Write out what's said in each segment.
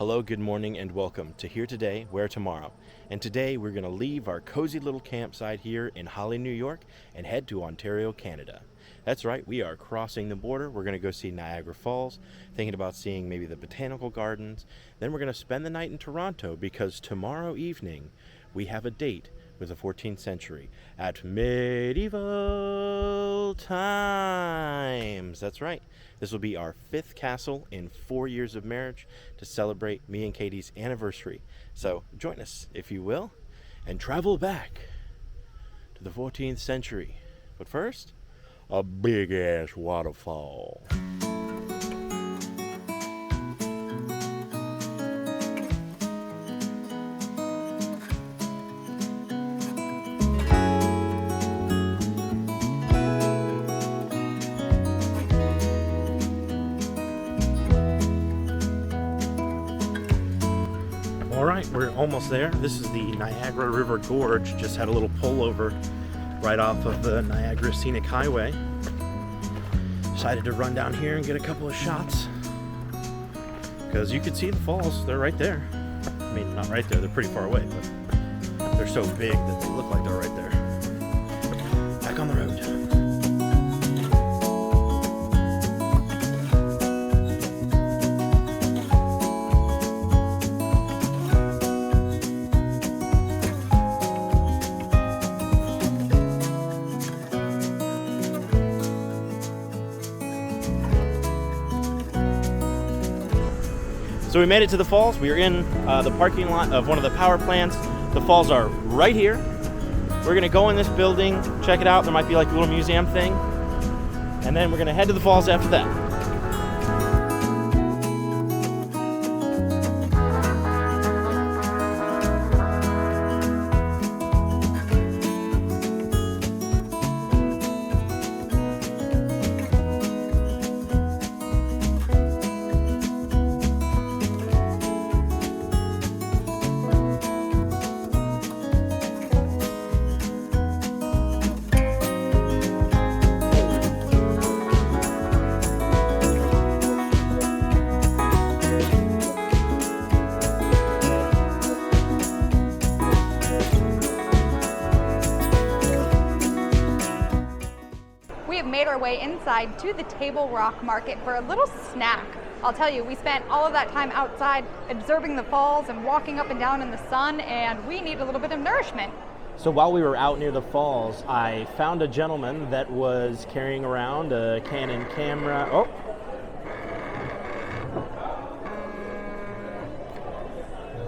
Hello, good morning, and welcome to Here Today, Where Tomorrow. And today we're going to leave our cozy little campsite here in Holly, New York, and head to Ontario, Canada. That's right, we are crossing the border. We're going to go see Niagara Falls, thinking about seeing maybe the Botanical Gardens. Then we're going to spend the night in Toronto because tomorrow evening we have a date with the 14th century at medieval times. That's right. This will be our 5th castle in 4 years of marriage to celebrate me and Katie's anniversary. So join us, if you will, and travel back to the 14th century. But first, a big-ass waterfall. All right, we're almost there. This is the Niagara River Gorge. Just had a little pullover right off of the Niagara Scenic Highway. Decided to run down here and get a couple of shots because you can see the falls. They're right there. I mean, not right there. They're pretty far away, but they're so big that they look like they're right there. Back on the road. So we made it to the falls. We are in the parking lot of one of the power plants. The falls are right here. We're gonna go in this building, check it out. There might be like a little museum thing. And then we're gonna head to the falls after that. Made our way inside to the Table Rock Market for a little snack. I'll tell you, we spent all of that time outside observing the falls and walking up and down in the sun, and we need a little bit of nourishment. So while we were out near the falls, I found a gentleman that was carrying around a Canon camera. Oh!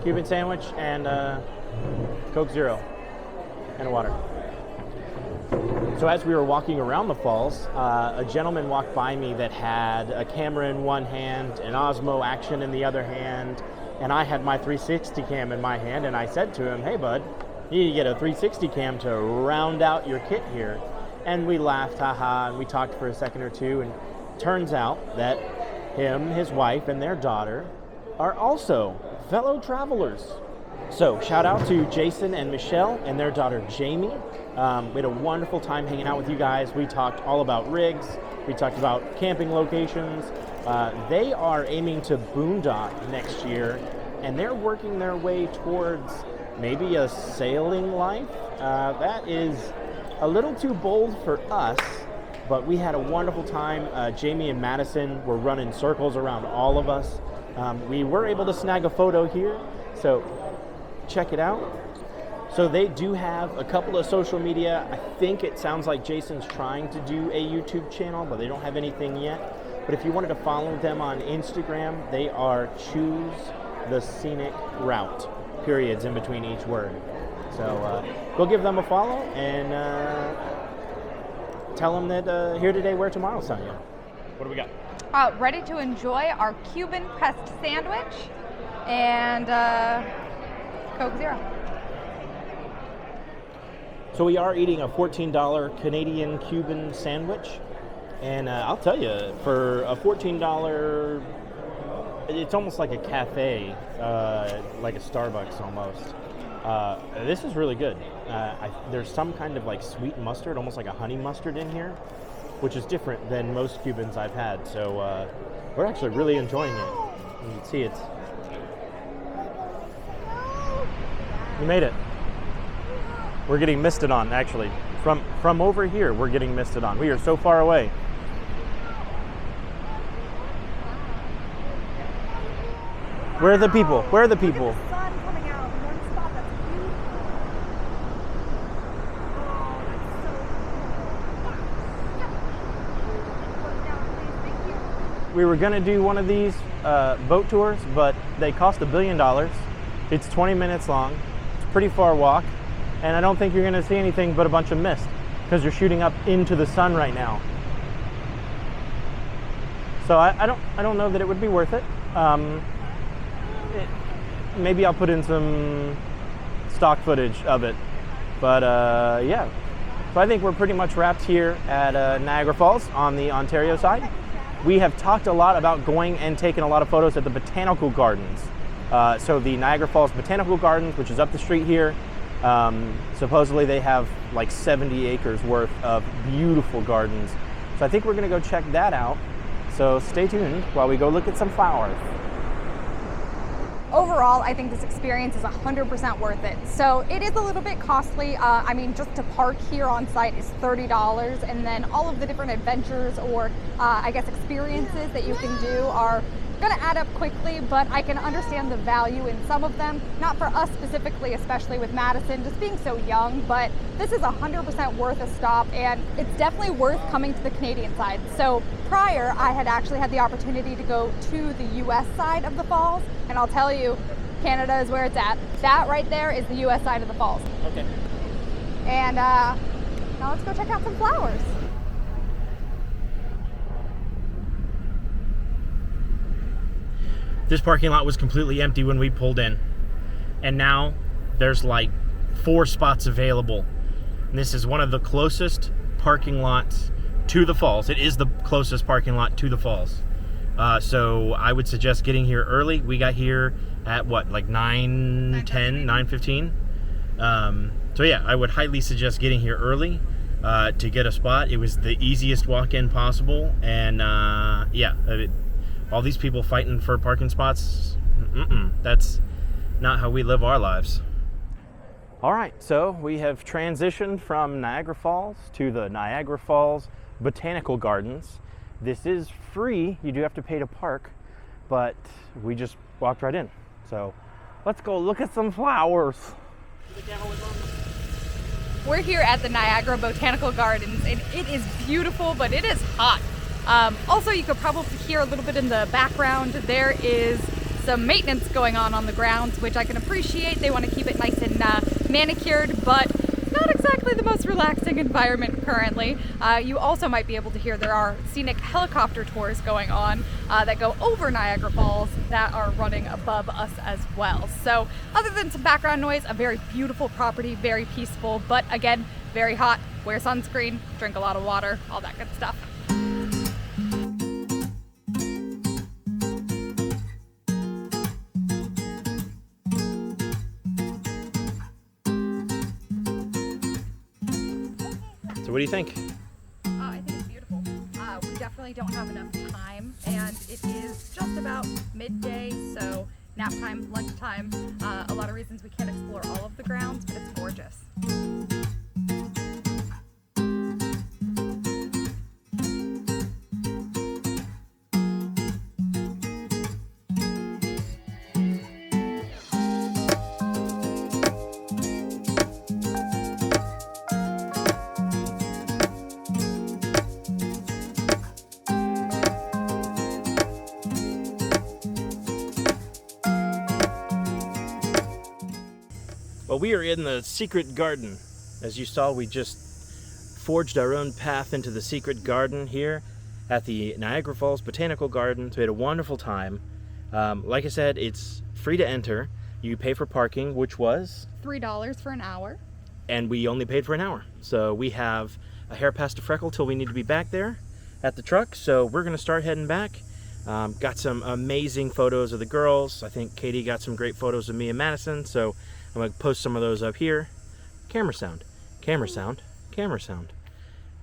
Cuban sandwich and Coke Zero and water. So as we were walking around the falls, a gentleman walked by me that had a camera in one hand, an Osmo Action in the other hand, and I had my 360 cam in my hand, and I said to him, "Hey bud, you need to get a 360 cam to round out your kit here." And we laughed, haha, and we talked for a second or two, and turns out that him, his wife, and their daughter are also fellow travelers. So shout out to Jason and Michelle and their daughter Jamie. We had a wonderful time hanging out with you guys. We talked all about rigs. We talked about camping locations. They are aiming to boondock next year, and they're working their way towards maybe a sailing life. That is a little too bold for us, but we had a wonderful time. Jamie and Madison were running circles around all of us. We were able to snag a photo here, so check it out. So they do have a couple of social media. I think it sounds like Jason's trying to do a YouTube channel, but they don't have anything yet. But if you wanted to follow them on Instagram, they are Choose the Scenic Route, periods in between each word. So go give them a follow and tell them that Here Today, Where Tomorrow, Sonia. What do we got? Ready to enjoy our Cuban pressed sandwich and Coke Zero. So we are eating a $14 Canadian Cuban sandwich, and I'll tell you, for a $14, it's almost like a cafe, like a Starbucks almost. This is really good. There's some kind of like sweet mustard, almost like a honey mustard in here, which is different than most Cubans I've had. So we're actually really enjoying it. You can see it's You made it. We're getting misted on, actually. From over here, we're getting misted on. We are so far away. Where are the people? Where are the people? Look at the sun coming out in one spot. That's beautiful. Oh, that's so cool. Thank you. We were gonna do one of these boat tours, but they cost $1 billion. It's 20 minutes long. It's a pretty far walk, and I don't think you're gonna see anything but a bunch of mist because you're shooting up into the sun right now. So I don't know that it would be worth it. Maybe I'll put in some stock footage of it, but yeah. So I think we're pretty much wrapped here at Niagara Falls on the Ontario side. We have talked a lot about going and taking a lot of photos at the Botanical Gardens. So the Niagara Falls Botanical Gardens, which is up the street here, supposedly they have like 70 acres worth of beautiful gardens. So I think we're gonna go check that out. So stay tuned while we go look at some flowers. Overall, I think this experience is 100% worth it. So it is a little bit costly. I mean, just to park here on site is $30, and then all of the different adventures or I guess experiences that you can do are gonna add up quickly, but I can understand the value in some of them. Not for us specifically, especially with Madison just being so young, but this is 100% worth a stop, and it's definitely worth coming to the Canadian side. So prior, I had actually had the opportunity to go to the US side of the falls, and I'll tell you, Canada is where it's at. That right there is the US side of the falls. Okay. And now let's go check out some flowers. This parking lot was completely empty when we pulled in, and now there's like 4 spots available. And this is one of the closest parking lots to the falls. It is the closest parking lot to the falls. So I would suggest getting here early. We got here at what, like 9:10, 9:15. So yeah, I would highly suggest getting here early to get a spot. It was the easiest walk-in possible, and yeah, all these people fighting for parking spots, that's not how we live our lives. All right, so we have transitioned from Niagara Falls to the Niagara Falls Botanical Gardens. This is free. You do have to pay to park, but we just walked right in. So let's go look at some flowers. We're here at the Niagara Botanical Gardens, and it is beautiful, but it is hot. Also, you could probably hear a little bit in the background, there is some maintenance going on the grounds, which I can appreciate. They want to keep it nice and manicured, but not exactly the most relaxing environment currently. You also might be able to hear there are scenic helicopter tours going on that go over Niagara Falls that are running above us as well. So other than some background noise, a very beautiful property, very peaceful, but again, very hot. Wear sunscreen, drink a lot of water, all that good stuff. So what do you think? I think it's beautiful. We definitely don't have enough time, and it is just about midday, so nap time, lunchtime, a lot of reasons we can't explore all of the grounds, but it's gorgeous. Well, we are in the secret garden. As you saw, we just forged our own path into the secret garden here at the Niagara Falls Botanical Gardens. We had a wonderful time. Like I said, it's free to enter. You pay for parking, which was $3 for an hour. And we only paid for an hour. So we have a hair past a freckle till we need to be back there at the truck. So we're gonna start heading back. Got some amazing photos of the girls. I think Katie got some great photos of me and Madison. So I'm gonna post some of those up here. Camera sound, camera sound, camera sound.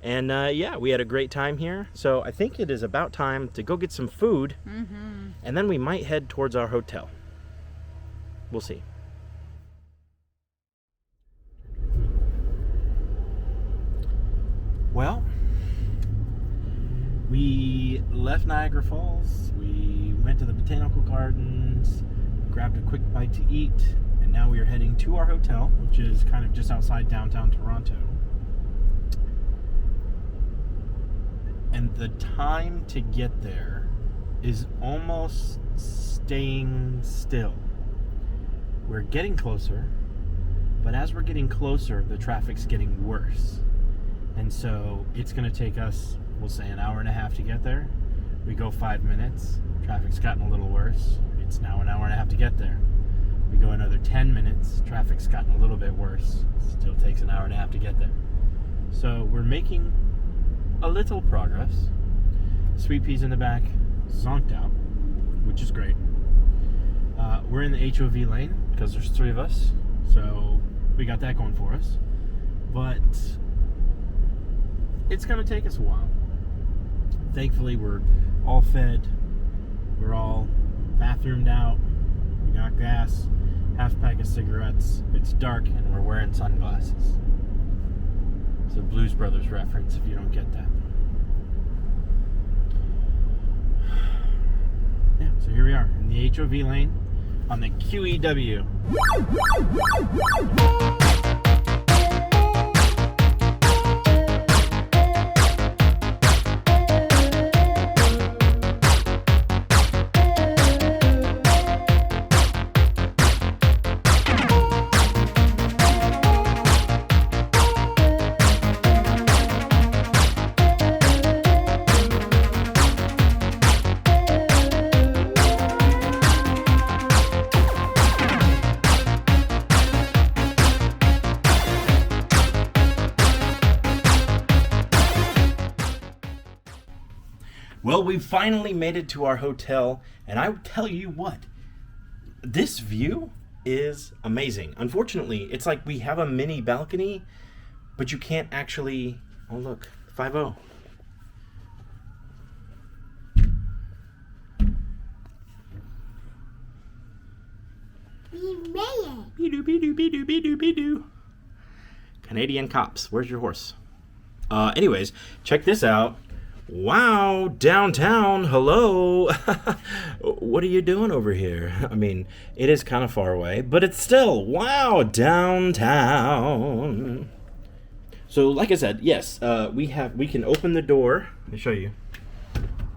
And yeah, we had a great time here. So I think it is about time to go get some food. And then we might head towards our hotel. We'll see. Well, we left Niagara Falls, we went to the Botanical Gardens, grabbed a quick bite to eat, and now we are heading to our hotel, which is kind of just outside downtown Toronto. And the time to get there is almost staying still. We're getting closer, but as we're getting closer, the traffic's getting worse. And so it's going to take us, we'll say, an hour and a half to get there. We go 5 minutes, traffic's gotten a little worse. It's now an hour and a half to get there. We go another 10 minutes, traffic's gotten a little bit worse. Still takes an hour and a half to get there. So we're making a little progress. Sweet Pea's in the back, zonked out, which is great. We're in the HOV lane because there's 3 of us, so we got that going for us. But it's going to take us a while. Thankfully, we're all fed. We're all bathroomed out. We got gas, half pack of cigarettes. It's dark, and we're wearing sunglasses. It's a Blues Brothers reference if you don't get that. Yeah, so here we are in the HOV lane on the QEW. Well, we finally made it to our hotel, and I would tell you what, this view is amazing. Unfortunately, it's like we have a mini balcony, but you can't actually, oh look, 5-0. We made it. Be-doo, be-doo, be-doo, be-doo, be-doo. Canadian cops, where's your horse? Anyways, check this out. Wow, downtown, hello. What are you doing over here? I mean, it is kind of far away, but it's still, wow, downtown. So, like I said, yes, we can open the door. Let me show you.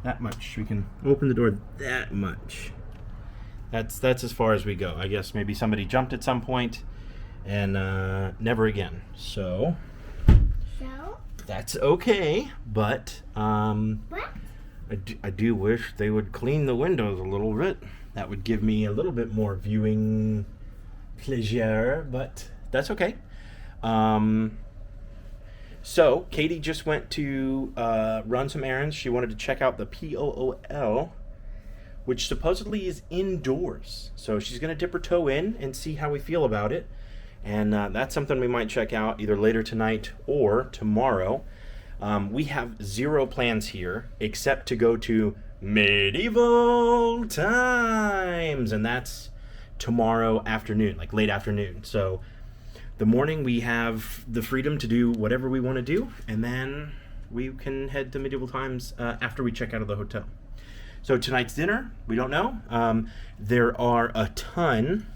That much. We can open the door that much. That's as far as we go. I guess maybe somebody jumped at some point and never again. So that's okay, but What? I do wish they would clean the windows a little bit. That would give me a little bit more viewing pleasure, but that's okay. So Katie just went to run some errands. She wanted to check out the POOL, which supposedly is indoors. So she's going to dip her toe in and see how we feel about it. And that's something we might check out either later tonight or tomorrow. We have zero plans here except to go to Medieval Times, and that's tomorrow afternoon, like late afternoon. So the morning we have the freedom to do whatever we want to do, and then we can head to Medieval Times after we check out of the hotel. So tonight's dinner, we don't know. There are a ton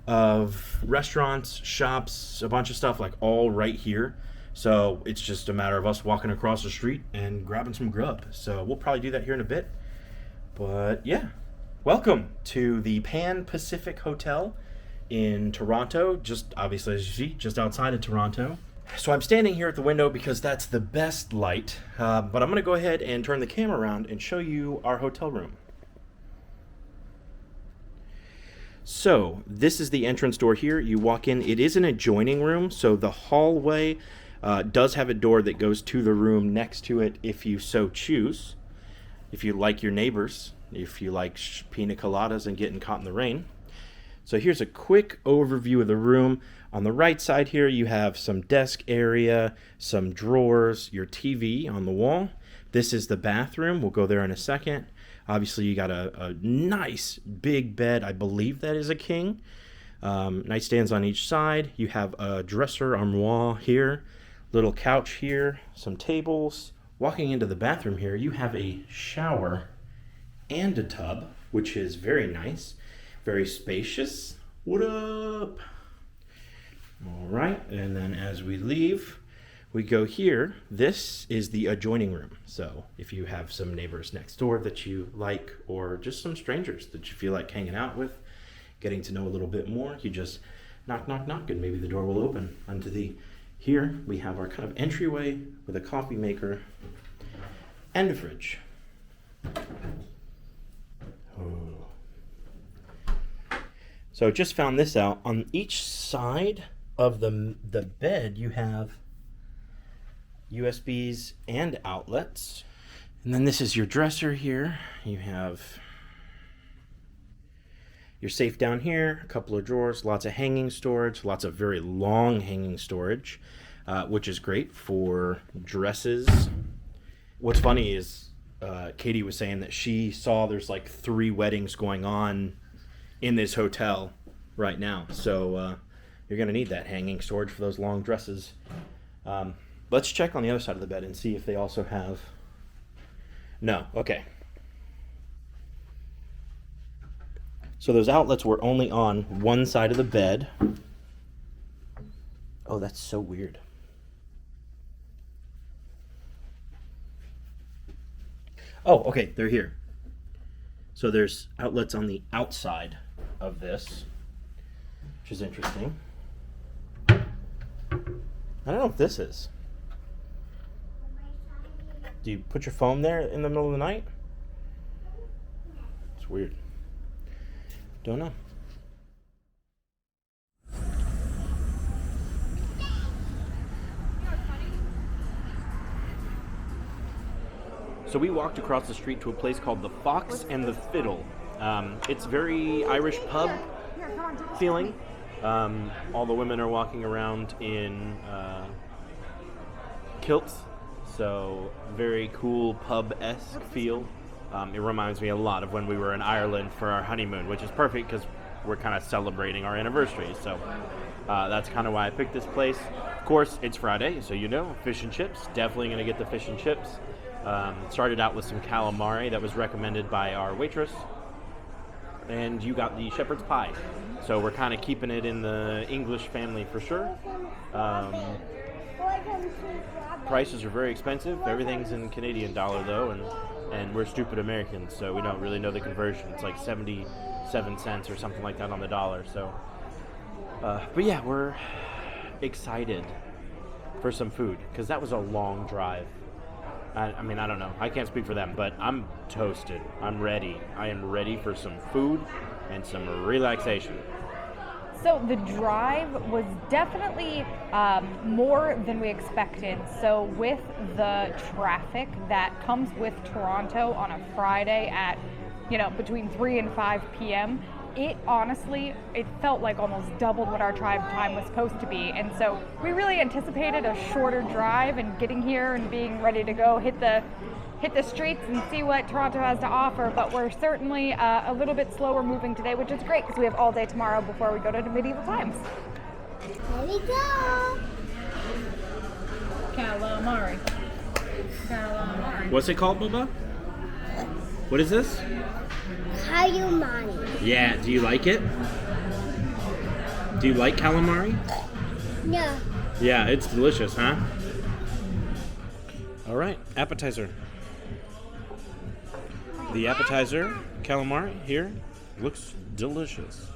of restaurants, shops, a bunch of stuff like all right here. So it's just a matter of us walking across the street and grabbing some grub. So we'll probably do that here in a bit. But yeah, welcome to the Pan Pacific Hotel in Toronto, just obviously as you see, just outside of Toronto. So I'm standing here at the window because that's the best light, but I'm going to go ahead and turn the camera around and show you our hotel room. So this is the entrance door here. You walk in. It is an adjoining room, so the hallway does have a door that goes to the room next to it if you so choose. If you like your neighbors, if you like pina coladas and getting caught in the rain. So here's a quick overview of the room. On the right side here, you have some desk area, some drawers, your TV on the wall. This is the bathroom. We'll go there in a second. Obviously, you got a nice big bed. I believe that is a king. Nightstands on each side. You have a dresser armoire here. Little couch here, some tables. Walking into the bathroom here, you have a shower and a tub, which is very nice, very spacious. What up? All right, and then as we leave, we go here. This is the adjoining room. So if you have some neighbors next door that you like, or just some strangers that you feel like hanging out with, getting to know a little bit more, you just knock, knock, knock, and maybe the door will open onto the... Here we have our kind of entryway with a coffee maker and a fridge. Oh. So just found this out. On each side of the bed, you have USBs and outlets. And then this is your dresser here. You have your safe down here, a couple of drawers, lots of hanging storage, lots of very long hanging storage, which is great for dresses. What's funny is Katie was saying that she saw there's like 3 weddings going on in this hotel right now. So you're going to need that hanging storage for those long dresses. Let's check on the other side of the bed and see if they also have... No, okay. So those outlets were only on one side of the bed. Oh, that's so weird. Oh, okay, they're here. So there's outlets on the outside of this, which is interesting. I don't know if this is. Do you put your phone there in the middle of the night? It's weird. Don't know. So we walked across the street to a place called the Fox and the Fiddle. It's very Irish pub feeling. All the women are walking around in kilts, so very cool pub-esque feel. It reminds me a lot of when we were in Ireland for our honeymoon, which is perfect because we're kind of celebrating our anniversary. So that's kind of why I picked this place. Of course, it's Friday, so you know, fish and chips. Definitely going to get the fish and chips. Started out with some calamari that was recommended by our waitress. And you got the shepherd's pie. So we're kind of keeping it in the English family for sure. Prices are very expensive. Everything's in Canadian dollar though, and we're stupid Americans, so we don't really know the conversion. It's like 77 cents or something like that on the dollar. So, but yeah, we're excited for some food because that was a long drive. I mean, I don't know. I can't speak for them, but I'm toasted. I'm ready. I am ready for some food and some relaxation. So the drive was definitely more than we expected. So with the traffic that comes with Toronto on a Friday at, between 3 and 5 p.m., it felt like almost doubled what our drive time was supposed to be. And so we really anticipated a shorter drive and getting here and being ready to go hit the streets and see what Toronto has to offer, but we're certainly a little bit slower moving today, which is great because we have all day tomorrow before we go to medieval times. Here we go. Calamari. What's it called, Bubba? What is this? Calamari. Yeah, do you like it? Do you like calamari? No. Yeah, it's delicious, huh? All right, appetizer. The appetizer, calamari, here, looks delicious.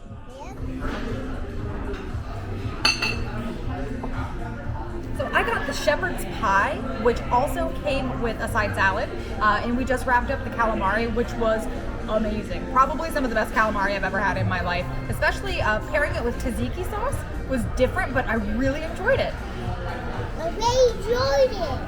So I got the shepherd's pie, which also came with a side salad, and we just wrapped up the calamari, which was amazing. Probably some of the best calamari I've ever had in my life. Especially pairing it with tzatziki sauce was different, but I really enjoyed it. I really enjoyed it.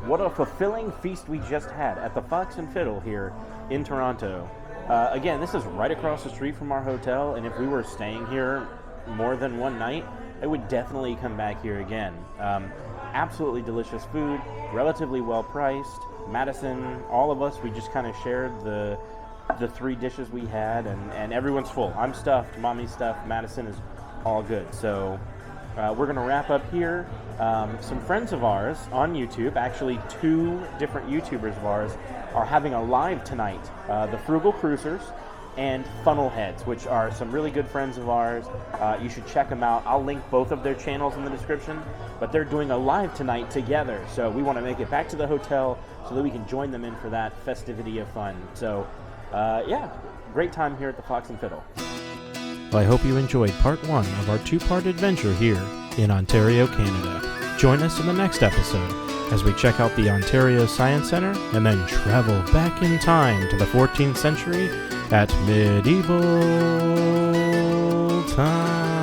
What a fulfilling feast we just had at the Fox and Fiddle here in Toronto. Again, this is right across the street from our hotel, and if we were staying here more than one night, I would definitely come back here again. Absolutely delicious food, relatively well priced. Madison, all of us, we just kind of shared the 3 dishes we had, and everyone's full. I'm stuffed, Mommy's stuffed, Madison is all good. So we're going to wrap up here. Some friends of ours on YouTube, actually 2 different YouTubers of ours, are having a live tonight. The Frugal Cruisers and Funnelheads, which are some really good friends of ours. You should check them out. I'll link both of their channels in the description, but they're doing a live tonight together. So we want to make it back to the hotel so that we can join them in for that festivity of fun. So yeah, great time here at the Fox and Fiddle. Well, I hope you enjoyed part 1 of our 2-part adventure here in Ontario, Canada. Join us in the next episode as we check out the Ontario Science Centre and then travel back in time to the 14th century at medieval time.